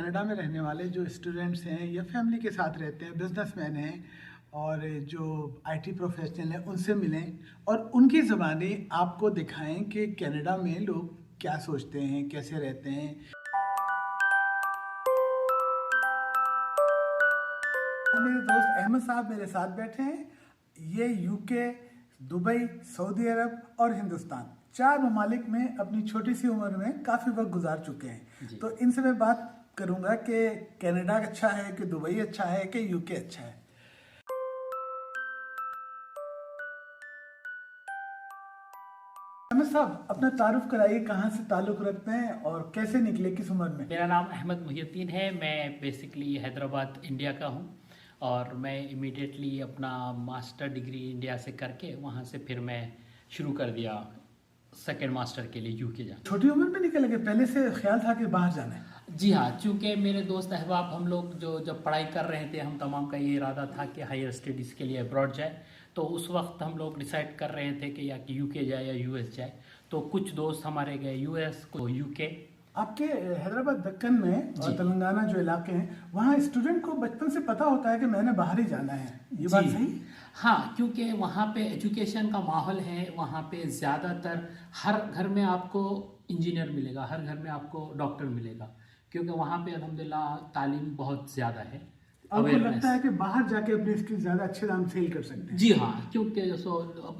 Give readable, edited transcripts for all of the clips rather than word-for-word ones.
Canada में रहने वाले जो स्टूडेंट्स हैं या फैमिली के साथ रहते हैं, बिजनेसमैन हैं और जो आईटी प्रोफेशनल हैं, उनसे मिलें और उनकी ज़बानी आपको दिखाएं कि कनाडा में लोग क्या सोचते हैं, कैसे रहते हैं। मेरे दोस्त अहमद साहब मेरे साथ बैठे हैं। ये यूके, दुबई, सऊदी अरब और हिंदुस्तान 4 ममालिक में अपनी छोटी सी उम्र में काफ़ी वक्त गुजार चुके हैं। तो इनसे मैं बात करूंगा कि कनाडा अच्छा है कि दुबई अच्छा है कि यूके अच्छा है। अहमद साहब, अपना तारुफ कराइए, कहाँ से ताल्लुक़ रखते हैं और कैसे निकले, किस उम्र में? मेरा नाम अहमद मुहिउद्दीन है। मैं बेसिकली हैदराबाद इंडिया का हूँ और मैं इमीडिएटली अपना मास्टर डिग्री इंडिया से करके वहाँ से फिर मैं शुरू कर दिया सेकेंड मास्टर के लिए यूके जाना। छोटी उम्र में निकल गए? पहले से ख्याल था कि बाहर जाना है? जी हाँ, चूँकि मेरे दोस्त अहबाब हम लोग जो जब पढ़ाई कर रहे थे, हम तमाम का ये इरादा था कि हायर स्टडीज़ के लिए अब्रॉड जाए। तो उस वक्त हम लोग डिसाइड कर रहे थे कि या कि यूके जाए या यूएस जाए। तो कुछ दोस्त हमारे गए यूएस, को यूके। आपके हैदराबाद दक्कन में और तेलंगाना जो इलाके हैं, वहाँ स्टूडेंट को बचपन से पता होता है कि मैंने बाहर ही जाना है, ये बात सही? हाँ, क्योंकि वहाँ पे एजुकेशन का माहौल है। वहाँ पे ज़्यादातर हर घर में आपको इंजीनियर मिलेगा, हर घर में आपको डॉक्टर मिलेगा, क्योंकि वहाँ पे अल्हम्दुलिल्लाह तालीम बहुत ज़्यादा है। आपको लगता है कि बाहर जाके अपनी स्किल ज़्यादा अच्छे दाम सेल कर सकते हैं? जी हाँ, क्योंकि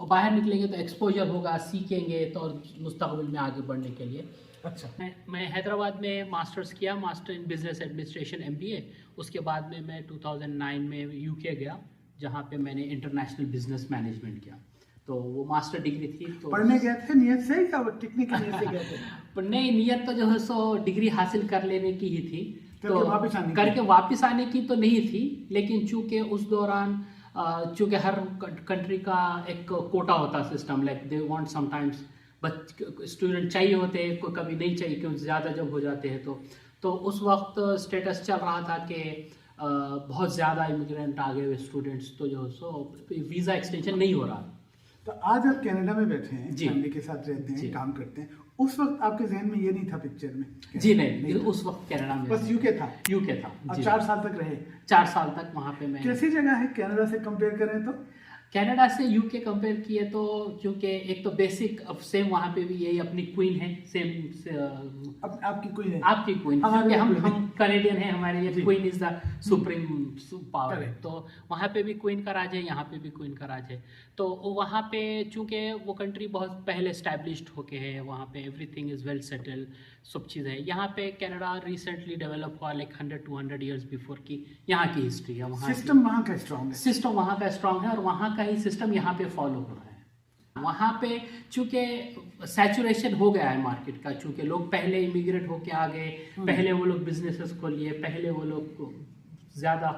बाहर निकलेंगे तो एक्सपोजर होगा, सीखेंगे तो मुस्तकबिल में आगे बढ़ने के लिए। अच्छा। मैं हैदराबाद में मास्टर्स किया, master in business administration MBA। उसके बाद में मैं 2009 में यूके गया, जहाँ पे मैंने इंटरनेशनल बिजनेस मैनेजमेंट किया। तो वो मास्टर डिग्री थी। तो पढ़ने गए थे नियत से या टेक्निकल नियत से गए थे? नहीं, नियत तो जो है सो डिग्री हासिल कर लेने की ही थी, तो करके वापस आने की तो नहीं थी। लेकिन चूंकि उस दौरान चूंकि हर कंट्री का एक कोटा होता system, like they want sometimes student चाहिए होते हैं, कभी नहीं चाहिए, क्योंकि ज़्यादा जब हो जाते हैं तो उस वक्त स्टेटस चल रहा था कि बहुत ज़्यादा इमिग्रेंट आ गए हुए स्टूडेंट्स, तो जो सो वीज़ा एक्सटेंशन नहीं हो रहा। तो आज आप कनाडा में बैठे हैं, फैमिली के साथ रहते हैं, काम करते हैं, उस वक्त आपके जहन में ये नहीं था पिक्चर में? जी नहीं, उस वक्त कनाडा में बस यूके था। और 4 साल तक रहे? 4 साल तक वहाँ पे मैं। कैसी जगह है कनाडा से कंपेयर करें तो? कनाडा से यूके कंपेयर किए तो क्योंकि एक तो बेसिक अब सेम वहाँ पे भी यही अपनी क्वीन है, सेम आपकी क्वीन है? आपकी क्वीन, हम कनेडियन हैं, हमारे ये queen is the supreme power. तो वहाँ पे भी क्वीन का राज है, यहाँ पे भी क्वीन का राज है। तो वहाँ पे चूँकि वो कंट्री बहुत पहले स्टैब्लिश्ड होके है, वहाँ पे एवरीथिंग इज़ वेल सेटल, सब चीज़ है। यहाँ पे कनाडा रिसेंटली डेवलप हुआ, लाइक 100-200 ईयर्स बिफोर की यहाँ की हिस्ट्री है। वहाँ सिस्टम वहाँ का स्ट्रॉन्ग है, सिस्टम वहाँ का स्ट्रॉन्ग है और वहाँ का ही सिस्टम यहाँ पे फॉलो हो रहा है। वहाँ पे चूँकि सैचुरेशन हो गया है मार्केट का, चूँकि लोग पहले इमिग्रेट होके आ गए, पहले वो लोग बिजनेसेस खोलिए, पहले वो लोग ज़्यादा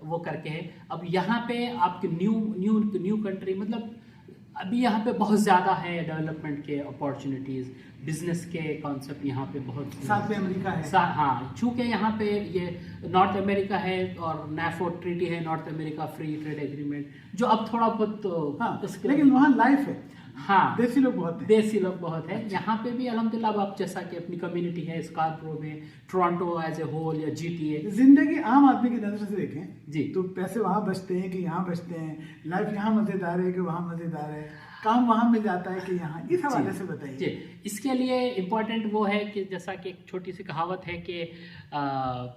वो करके है। अब यहाँ पे आपके न्यू कंट्री, मतलब अभी यहाँ पे बहुत ज़्यादा है डेवलपमेंट के अपॉर्चुनिटीज़, बिजनेस के कॉन्सेप्ट यहाँ पे बहुत। साथ में अमेरिका है। हाँ, चूँकि यहाँ पे ये नॉर्थ अमेरिका है और NAFTA ट्रीटी है, north America free trade agreement, जो अब थोड़ा बहुत हाँ, लेकिन वहाँ लाइफ है। हाँ, देसी लोग बहुत हैं। देसी लोग बहुत हैं। यहाँ पे भी अल्हम्दुलिल्लाह आप जैसा कि अपनी कम्युनिटी है स्कार्बरो में, टोरंटो एज ए होल या GTA। जिंदगी आम आदमी की नजर से देखें जी, तो पैसे वहाँ बचते हैं कि यहाँ बचते हैं? लाइफ यहाँ मजेदार है कि वहाँ मजेदार है? काम वहाँ मिल जाता है कि यहाँ? इस हवाले से बताइए। जी, इसके लिए इम्पोर्टेंट वो है कि जैसा कि एक छोटी सी कहावत है कि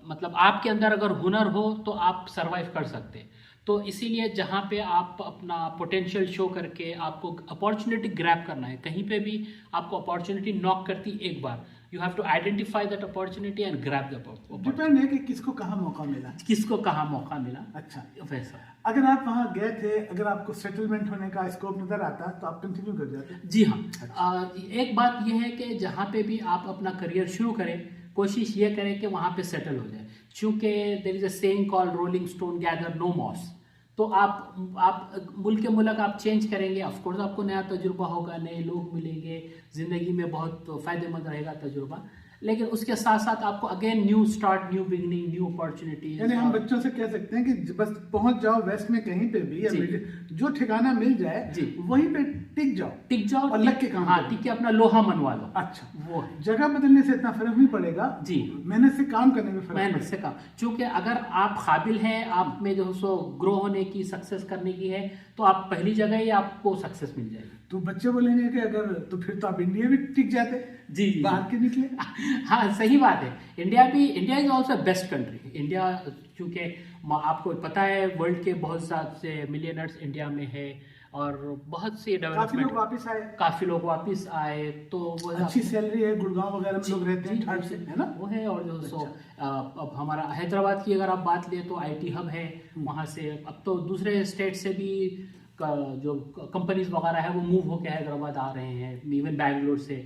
मतलब आपके अंदर अगर हुनर हो तो आप सरवाइव कर सकते हैं। तो इसीलिए जहाँ पे आप अपना पोटेंशियल शो करके आपको अपॉर्चुनिटी ग्रैब करना है, कहीं पे भी आपको अपॉर्चुनिटी नॉक करती एक बार, you have to identify that opportunity and grab the opportunity. Depend है कि किसको कहाँ मौका मिला, किसको कहाँ मौका मिला। अच्छा, वैसा अगर आप वहाँ गए थे, अगर आपको सेटलमेंट होने का स्कोप नजर आता तो आप कंटिन्यू कर जाते? जी हाँ। एक बात यह है कि जहाँ पे भी आप अपना करियर शुरू करें, कोशिश ये करें कि वहाँ पे सेटल हो जाए, क्योंकि there is a saying called rolling stone gather no moss. तो आप मुल्क के मुल्क आप चेंज करेंगे, ऑफकोर्स आपको नया तजुर्बा होगा, नए लोग मिलेंगे, ज़िंदगी में बहुत फ़ायदेमंद रहेगा तजुर्बा। लेकिन उसके साथ साथ आपको again new start, new beginning, new opportunities. यानी हम बच्चों से कह सकते हैं कि बस पहुंच जाओ वेस्ट में कहीं पे भी, या जो ठिकाना मिल जाए जी, वहीं पे टिक जाओ और लग के काम हाँ, टिक के अपना लोहा मनवा लो। अच्छा, वो है। जगह बदलने से इतना फर्क नहीं पड़ेगा जी, मेहनत से काम करने में फर्क मेहनत से काम। क्योंकि अगर आप काबिल हैं, आप में जो सो ग्रो होने की, सक्सेस करने की है, तो आप पहली जगह ही आपको सक्सेस मिल जाएगी। तो बच्चे बोलेंगे कि अगर तो फिर तो आप इंडिया भी टिक जाते। जी, बाहर के निकले। हाँ, सही बात है। India is also best country. India, क्योंकि आपको पता है वर्ल्ड के बहुत से मिलियनर्स इंडिया में है, और बहुत सी डेवलपमेंट, काफी लोग वापस आए, तो वो अच्छी सैलरी है, गुड़गांव वगैरह में लोग रहते हैं, ठाट से, है ना, वो है। और जो सो अब हमारा हैदराबाद की अगर आप बात लें तो आईटी हब है वहाँ से। अब तो दूसरे स्टेट से भी जो कंपनीज वगैरह है वो मूव होकर हैदराबाद आ रहे हैं, इवन बैंगलोर से।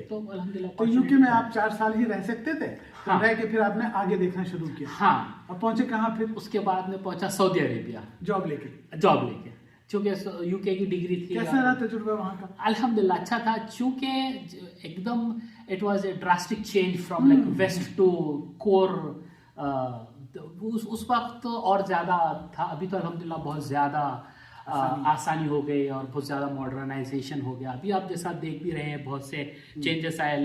तो अल्हम्दुलिल्लाह। तो यूके में आप 4 साल ही रह सकते थे, हाँ, रह के फिर आपने आगे देखना शुरू किया। हाँ। अब पहुंचे कहाँ फिर? उसके बाद में पहुंचा सऊदी अरेबिया, जॉब लेके। चूँकि यूके की डिग्री थी। कैसा रहा तजुर्बा वहाँ का? अल्हम्दुलिल्लाह अच्छा था, चूँकि एकदम it was a drastic change from like West to core. उस वक्त और ज़्यादा था, अभी तो अल्हम्दुलिल्लाह बहुत ज़्यादा आसानी हो गई और बहुत ज़्यादा मॉडर्नाइजेशन हो गया। अभी आप जैसा देख भी रहे हैं, बहुत से चेंजेस आए,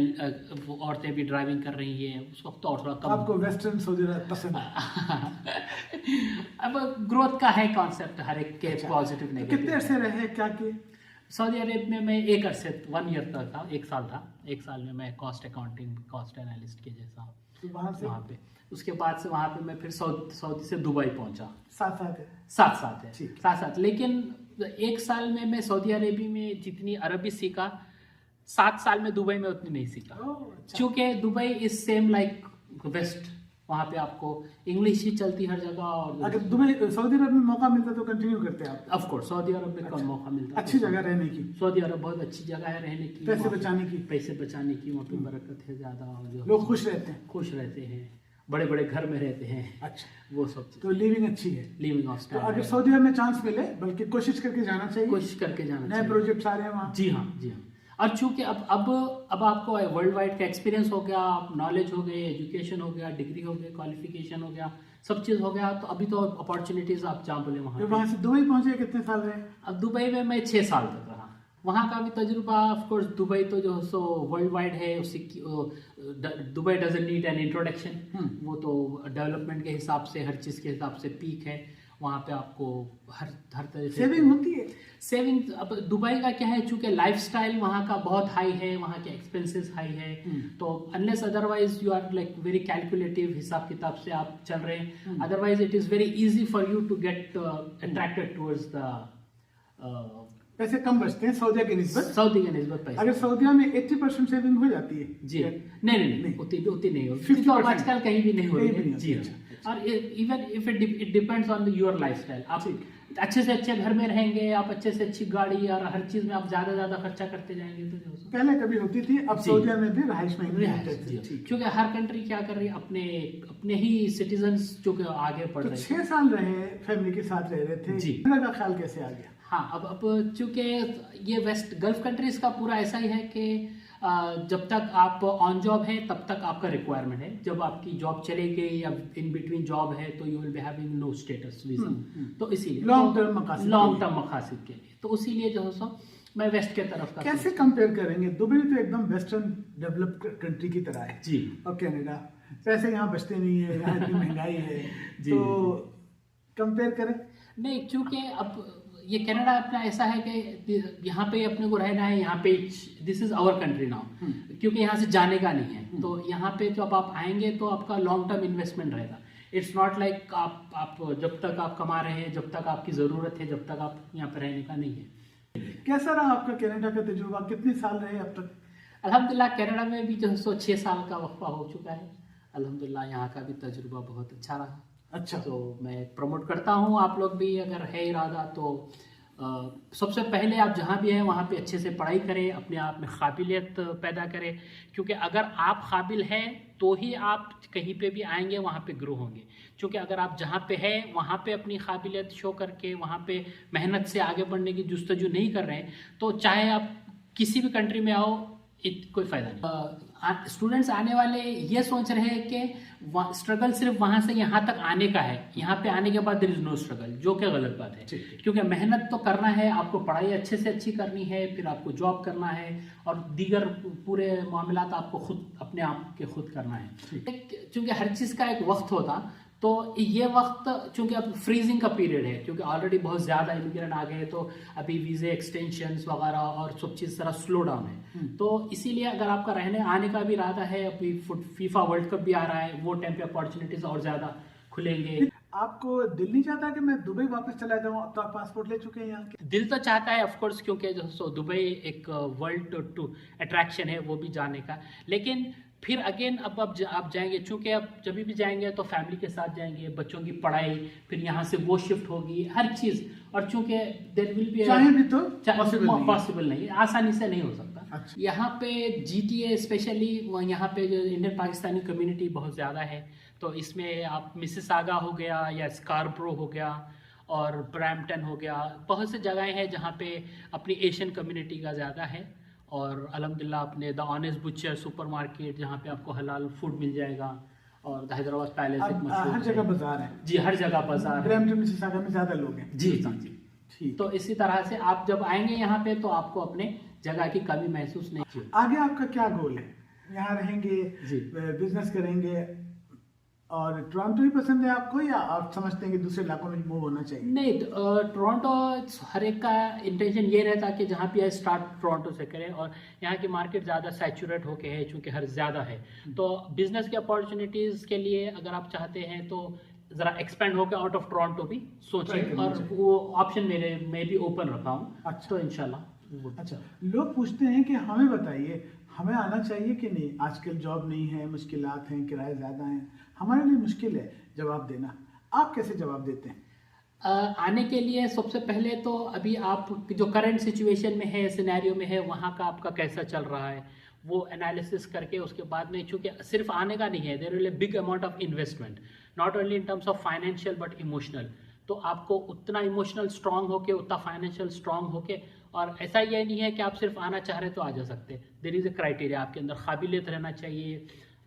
औरतें भी ड्राइविंग कर रही हैं। उस वक्त तो और थोड़ा कम। आपको वेस्टर्न सऊदी अरब पसंद है? अब ग्रोथ का है कॉन्सेप्ट, हर एक के पॉजिटिव नेगेटिव। कितने अरसे रहे, क्या किए? सऊदी अरब में मैं 1 अरसे 1 ईयर तक था, 1 साल था। 1 साल में मैं कॉस्ट अकाउंटिंग, कॉस्ट एनालिस्ट के जैसा। तो वहाँ पे उसके बाद से वहाँ पे मैं फिर सऊदी से दुबई पहुँचा। साथ है। साथ। लेकिन 1 साल में मैं सऊदी अरेबिया में जितनी अरबी सीखा, 7 साल में दुबई में उतनी नहीं सीखा। क्योंकि Dubai is same like West, वहाँ पे आपको इंग्लिश ही चलती हर जगह। और अगर दुबई सऊदी अरब में मौका मिलता तो कंटिन्यू करते आप? ऑफ कोर्स, सऊदी अरब में कम मौका मिलता। अच्छी जगह रहने की। सऊदी अरब बहुत अच्छी जगह है रहने की, पैसे बचाने की, वहाँ पे बरकत है ज़्यादा, और लोग खुश रहते हैं, बड़े बड़े घर में रहते हैं। अच्छा, वो सब तो लिविंग अच्छी है, लिविंग ऑफ तो अगर सऊदी अरब में चांस मिले, बल्कि कोशिश करके जाना चाहिए। नए प्रोजेक्ट आ रहे हैं वहाँ। जी हाँ। और चूंकि अब आपको वर्ल्ड वाइड का एक्सपीरियंस हो गया, नॉलेज हो गई, एजुकेशन हो गया, डिग्री हो गई, क्वालिफिकेशन हो गया, सब चीज़ हो गया, तो अभी तो अपॉर्चुनिटीज आप जहाँ बोले वहाँ से दुबई पहुंचे, कितने साल रहे? अब दुबई में मैं 6 साल तक रहा। वहाँ का भी तजुर्बा, ऑफ कोर्स दुबई तो जो सो वर्ल्ड वाइड है, उसकी Dubai doesn't need an introduction. वो तो डेवलपमेंट के हिसाब से, हर चीज़ के हिसाब से पीक है। वहाँ पे आपको हर तरह से सेविंग होती है। सेविंग अब दुबई का क्या है, चूंकि लाइफस्टाइल वहाँ का बहुत हाई है, वहाँ के एक्सपेंसेस हाई है, तो unless otherwise you are like very calculative, हिसाब किताब से आप चल रहे हैं, otherwise it is very easy for you to get attracted towards the. पैसे कम बचते हैं सऊदी के निस्बत पैसे। अगर सऊदी में 80% सेविंग हो जाती है? जी नहीं, उतनी नहीं होगी, तो आजकल कहीं भी नहीं हो रही है। जी हाँ। और even if it depends on your lifestyle. आप अच्छे से अच्छे घर में रहेंगे, आप अच्छे से अच्छी गाड़ी और हर चीज में आप ज्यादा खर्चा करते जाएंगे, तो पहले कभी होती थी, अब सऊदी में भी रहाइश महंगी है। क्योंकि हर कंट्री क्या कर रही है, अपने ही सिटीजन्स जो आगे बढ़ रहे हैं। 6 साल रहे, फैमिली के साथ रह रहे थे जी, का ख्याल कैसे आ गया? हाँ, अब चूंकि ये वेस्ट गल्फ कंट्रीज का पूरा ऐसा ही है कि जब तक आप ऑन जॉब है तब तक आपका रिक्वायरमेंट है। जब आपकी जॉब चले गई या इन बिटवीन जॉब है तो you will be having no status visa. तो इसीलिए लॉन्ग टर्म मकासद के लिए, तो इसीलिए जो है मैं वेस्ट के तरफ का। कैसे कंपेयर करेंगे? दुबई तो एकदम वेस्टर्न डेवलप्ड कंट्री की तरह है जी, और कनाडा पैसे यहाँ बचते नहीं है, यहाँ इतनी महंगाई है जी, तो कंपेयर करें नहीं। क्योंकि अब ये कनाडा अपना ऐसा है कि यहाँ पे अपने को रहना है, यहाँ पे this is our country now, क्योंकि यहाँ से जाने का नहीं है। तो यहाँ पे जब आप आएंगे तो आपका लॉन्ग टर्म इन्वेस्टमेंट रहेगा। इट्स नॉट लाइक आप जब तक आप कमा रहे हैं, जब तक आपकी ज़रूरत है, जब तक आप यहाँ पे रहने का नहीं है। कैसा रहा आपका कनाडा का तजुर्बा? कितने साल रहे अब तक? अल्हम्दुलिल्लाह कनाडा में भी जो 6 साल का वक्फा हो चुका है। अल्हम्दुलिल्लाह यहाँ का भी तजुर्बा बहुत अच्छा रहा। अच्छा, तो मैं प्रमोट करता हूँ, आप लोग भी अगर है इरादा तो सबसे पहले आप जहाँ भी हैं वहाँ पे अच्छे से पढ़ाई करें, अपने आप में काबिलियत पैदा करें, क्योंकि अगर आप काबिल हैं तो ही आप कहीं पे भी आएंगे वहाँ पे ग्रो होंगे। क्योंकि अगर आप जहाँ पे हैं वहाँ पे अपनी काबिलियत शो करके वहाँ पे मेहनत से आगे बढ़ने की जुस्तजू नहीं कर रहे हैं, तो चाहे आप किसी भी कंट्री में आओ, कोई फायदा नहीं। स्टूडेंट्स आने वाले ये सोच रहे हैं कि स्ट्रगल सिर्फ वहां से यहाँ तक आने का है, यहाँ पे आने के बाद देयर इज नो स्ट्रगल, जो क्या गलत बात है। क्योंकि मेहनत तो करना है, आपको पढ़ाई अच्छे से अच्छी करनी है, फिर आपको जॉब करना है और दीगर पूरे मामलात आपको खुद अपने आप के खुद करना है। क्योंकि हर चीज़ का एक वक्त होता, तो ये वक्त चूंकि अब फ्रीजिंग का पीरियड है, क्योंकि ऑलरेडी बहुत ज़्यादा इमिग्रेंट आ गए, तो अभी वीज़े एक्सटेंशंस वगैरह और सब चीज़ जरा स्लो डाउन है। तो इसीलिए अगर आपका रहने आने का भी इरादा है, अभी फीफा वर्ल्ड कप भी आ रहा है, वो टाइम पे अपॉर्चुनिटीज और ज़्यादा खुलेंगे। आपको दिल नहीं चाहता कि मैं दुबई वापस चला जाऊं? तो आप पासपोर्ट ले चुके हैं यहाँ के। दिल तो चाहता है ऑफ कोर्स, क्योंकि जो दुबई एक वर्ल्ड टू अट्रैक्शन है वो भी जाने का। लेकिन फिर अगेन अब आप जाएंगे, चूंकि अब जब भी जाएंगे तो फैमिली के साथ जाएंगे, बच्चों की पढ़ाई, फिर यहाँ से वो शिफ्ट होगी हर चीज़, और चूंकि देयर विल बी चाहे भी तो पॉसिबल नहीं, आसानी से नहीं हो सकता। अच्छा। यहाँ पे GTA स्पेशली, यहाँ पे जो इंडियन पाकिस्तानी कम्युनिटी बहुत ज़्यादा है, तो इसमें आप मिसिसागा हो गया या स्कारब्रो हो गया और ब्रैम्पटन हो गया, बहुत से जगहें हैं जहाँ पे अपनी एशियन कम्युनिटी का ज़्यादा है। और अल्हम्दुलिल्लाह अपने द ऑनेस्ट बुचर सुपरमार्केट, जहाँ पे आपको हलाल फूड मिल जाएगा, और हैदराबाद पैलेस एक मशहूर हर जगह बाजार है। जी, हर जगह बाजार है। ब्रैम्पटन मिसिसागा में ज़्यादा लोग हैं। जी जी जी। ठीक। तो इसी तरह से आप जब आएंगे यहाँ पे तो आपको अपने जगह की कमी महसूस नहीं। आगे आपका क्या गोल है? यहाँ रहेंगे, बिजनेस करेंगे, और टोरंटो ही पसंद है आपको, या आप समझते हैं कि दूसरे इलाकों में मूव होना चाहिए? नहीं, टोरंटो हर एक का इंटेंशन ये रहता कि जहाँ भी है स्टार्ट टोरंटो से करें, और यहाँ की मार्केट ज़्यादा सैचुरेट होके है, चूँकि हर ज़्यादा है। तो बिजनेस की अपॉर्चुनिटीज़ के लिए अगर आप चाहते हैं तो ज़रा एक्सपेंड होकर आउट ऑफ टोरंटो भी सोचें, और वो ऑप्शन मैं भी ओपन रखा हूँ। अच्छा। तो इंशाल्लाह। अच्छा, लोग पूछते हैं कि हमें बताइए, हमें आना चाहिए कि नहीं? आजकल जॉब नहीं है, मुश्किलात हैं, किराए ज़्यादा हैं, हमारे लिए मुश्किल है जवाब देना। आप कैसे जवाब देते हैं? आने के लिए सबसे पहले तो अभी आप जो करंट सिचुएशन में है, सिनेरियो में है, वहाँ का आपका कैसा चल रहा है, वो एनालिसिस करके उसके बाद में, चूँकि सिर्फ आने का नहीं है, there will be big amount of investment, not only in terms of financial but emotional. तो आपको उतना इमोशनल स्ट्रांग होके, उतना फाइनेंशियल स्ट्रांग होके, और ऐसा ये नहीं है कि आप सिर्फ आना चाह रहे तो आ जा सकते। देयर इज़ अ क्राइटेरिया, आपके अंदर काबिलियत रहना चाहिए,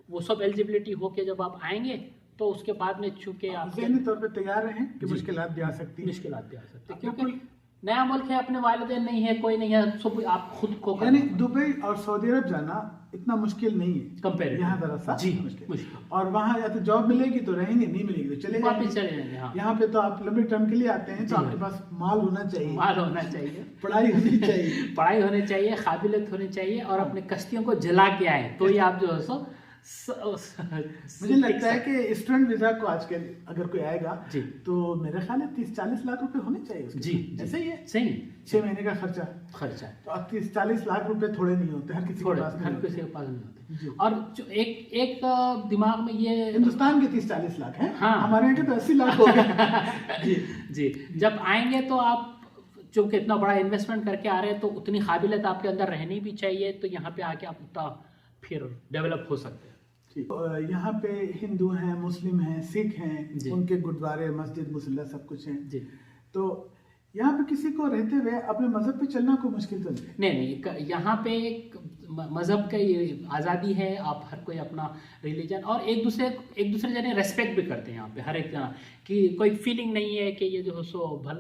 वो सब एलिजिबिलिटी होके जब आप आएंगे तो उसके बाद में, चूँकि आप ज़हनी तौर पे तैयार रहें कि मुश्किलात भी आ सकती हैं। मुश्किलात भी आ सकती है, क्योंकि नया मुल्क है, अपने वालिदैन नहीं है, कोई नहीं है, सब आप खुद को यानी दुबई और सऊदी अरब जाना इतना मुश्किल नहीं है कंपेयर, यहाँ जरा सा जी मुश्किल। और वहाँ या तो जॉब मिलेगी तो रहेंगे, नहीं मिलेगी तो चले वापस चले जाएंगे। हाँ, यहाँ पे तो आप लंबे टर्म के लिए आते हैं, तो आपके पास माल होना चाहिए, पढ़ाई होनी चाहिए, पढ़ाई होनी चाहिए, काबिलियत होनी चाहिए, और अपने कश्तियों को जला के आए तो ये आप जो है सो मुझे लगता है कि स्टूडेंट वीजा को आजकल अगर कोई आएगा तो मेरे ख्याल है 30-40 लाख रुपए होने चाहिए उसके। जी, ऐसे ही है, सही 6 महीने का खर्चा तो 30-40 लाख रुपए थोड़े नहीं होते, हर किसी के पास नहीं होते। और जो एक दिमाग में ये, हिंदुस्तान के 30-40 लाख हैं, हाँ, हमारे यहाँ के तो 80 लाख हो गए। जी जी। जब आएंगे तो आप जो कितना बड़ा इन्वेस्टमेंट करके आ रहे हैं, तो उतनी काबिलियत आपके अंदर रहनी भी चाहिए, तो यहाँ पे आके आप उतना फिर डेवलप हो सकते हैं। यहाँ पे हिंदू हैं, मुस्लिम हैं, सिख हैं, उनके गुरुद्वारे, मस्जिद, मुसल्ला सब कुछ हैं जी। तो यहाँ पे किसी को रहते हुए अपने मजहब पे चलना कोई मुश्किल तो नहीं, यहाँ पे एक मजहब का आज़ादी है, आप हर कोई अपना रिलीजन, और एक दूसरे जने रेस्पेक्ट भी करते हैं यहाँ पे, हर एक जना कि कोई फीलिंग नहीं है कि ये जो सो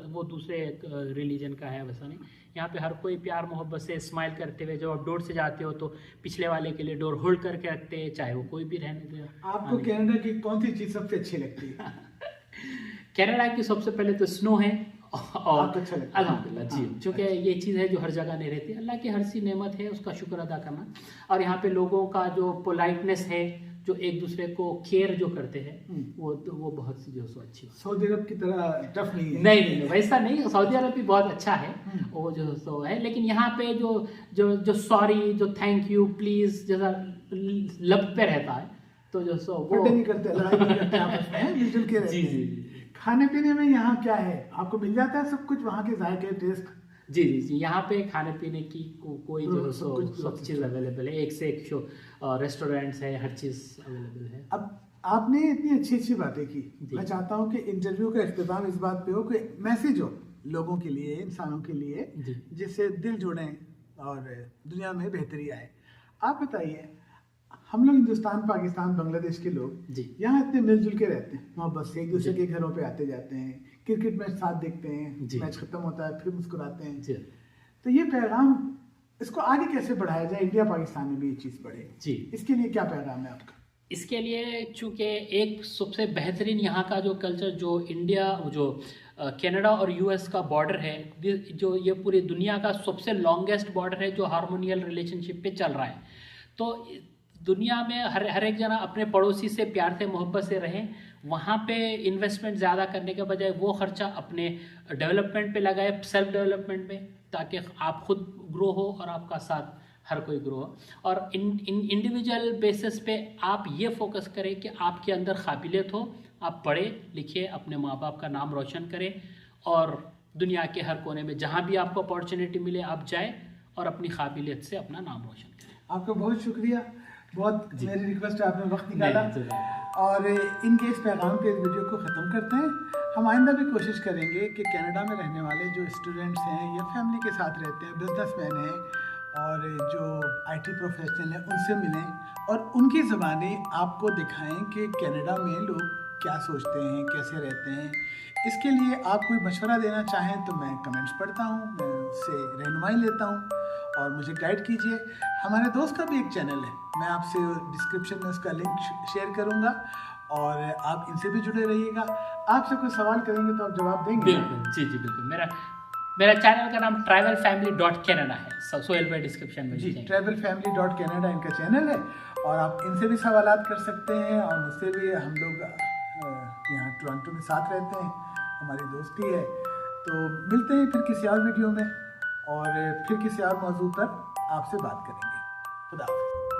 वो दूसरे रिलीजन का है, वैसा नहीं। यहाँ पे हर कोई प्यार मोहब्बत से स्माइल करते हुए, जब आप डोर से जाते हो तो पिछले वाले के लिए डोर होल्ड करके रखते हैं, चाहे वो कोई भी रहने दे। आपको कनाडा की कौन सी चीज़ सबसे अच्छी लगती है? कनाडा की सबसे पहले तो स्नो है, और अच्छा लगता है अल्हम्दुलिल्लाह जी, क्योंकि ये चीज़ है जो हर जगह नहीं रहती, अल्लाह की हर सी नेमत है, उसका शुक्र अदा करना। और यहाँ पे लोगों का जो पोलाइटनेस है, जो एक दूसरे को केयर जो करते हैं, वो बहुत सी जो सो अच्छी। सऊदी अरब की तरह टफ नहीं है? नहीं, वैसा नहीं, सऊदी अरब भी बहुत अच्छा है, वो जो सो है, लेकिन यहाँ पे जो सॉरी, जो थैंक यू, प्लीज जैसा लब पे रहता है, तो जो सो वो नहीं करते, लड़ाई नहीं करते आपस में, मिलजुल के रहते हैं। जी। खाने पीने में यहाँ क्या है, आपको मिल जाता है सब कुछ, वहाँ के जायके, टेस्ट? जी, यहाँ पे खाने पीने की कोई जो सब चीज़ अवेलेबल है, एक से एक रेस्टोरेंट्स है, हर चीज़ अवेलेबल है। अब आपने इतनी अच्छी अच्छी बातें की, मैं चाहता हूँ कि इंटरव्यू का इख्तिताम इस बात पे हो कि मैसेज हो लोगों के लिए, इंसानों के लिए, जिससे दिल जुड़ें और दुनिया में बेहतरी आए। आप बताइए, हम लोग हिंदुस्तान, पाकिस्तान, बांग्लादेश के लोग जी यहाँ इतने मिलजुल के रहते हैं, मोहब्बत से एक दूसरे जी। के घरों पे आते जाते हैं, क्रिकेट मैच साथ देखते हैं, जी। मैच खत्म होता है फिर मुस्कुराते हैं। जी तो ये पैगाम, इसको आगे कैसे बढ़ाया जाए, इंडिया पाकिस्तान में भी ये चीज़ बढ़े, जी। इसके लिए क्या पैगाम है आपका? इसके लिए चूँकि एक सबसे बेहतरीन यहाँ का जो कल्चर, जो इंडिया, जो कनाडा और यूएस का बॉर्डर है, जो ये पूरी दुनिया का सबसे लॉन्गेस्ट बॉर्डर है, जो हार्मोनियल रिलेशनशिप पे चल रहा है। तो दुनिया में हर एक जना अपने पड़ोसी से प्यार से मोहब्बत से रहे, वहाँ पे इन्वेस्टमेंट ज़्यादा करने के बजाय वो खर्चा अपने डेवलपमेंट पे लगाए, सेल्फ डेवलपमेंट में, ताकि आप खुद ग्रो हो और आपका साथ हर कोई ग्रो हो। और इंडिविजुअल बेसिस पे आप ये फोकस करें कि आपके अंदर काबिलियत हो, आप पढ़े लिखे, अपने माँ बाप का नाम रोशन करें, और दुनिया के हर कोने में जहाँ भी आपको अपॉर्चुनिटी मिले आप जाए और अपनी काबिलियत से अपना नाम रोशन करें। आपका बहुत शुक्रिया, बहुत मेरी रिक्वेस्ट है, आपने वक्त निकाला। नहीं, और इनके इस पैगाम के इस वीडियो को ख़त्म करते हैं। हम आइंदा भी कोशिश करेंगे कि कनाडा में रहने वाले जो स्टूडेंट्स हैं या फैमिली के साथ रहते हैं, बिजनेसमैन हैं और जो आईटी प्रोफेशनल हैं, उनसे मिलें और उनकी ज़बानी आपको दिखाएं कि कनाडा में लोग क्या सोचते हैं, कैसे रहते हैं। इसके लिए आप कोई मशवरा देना चाहें तो मैं कमेंट्स पढ़ता हूँ, मैं उससे रहनुमाई लेता हूँ और मुझे गाइड कीजिए। हमारे दोस्त का भी एक चैनल है, मैं आपसे डिस्क्रिप्शन में उसका लिंक शेयर करूँगा और आप इनसे भी जुड़े रहिएगा। आपसे कोई सवाल करेंगे तो आप जवाब देंगे? बिल्कुल, जी जी बिल्कुल। मेरा चैनल का नाम travelfamily.canada है, सोहेल भाई डिस्क्रिप्शन में जी, देंगे। travelfamily.canada इनका चैनल है और आप इनसे भी सवालात कर सकते हैं और मुझसे भी। हम लोग यहाँ टोरंटो में साथ रहते हैं, हमारी दोस्ती है। तो मिलते हैं फिर किसी और वीडियो में और फिर किसी और मौजू पर आपसे बात करेंगे। खुदा हाफ़िज़।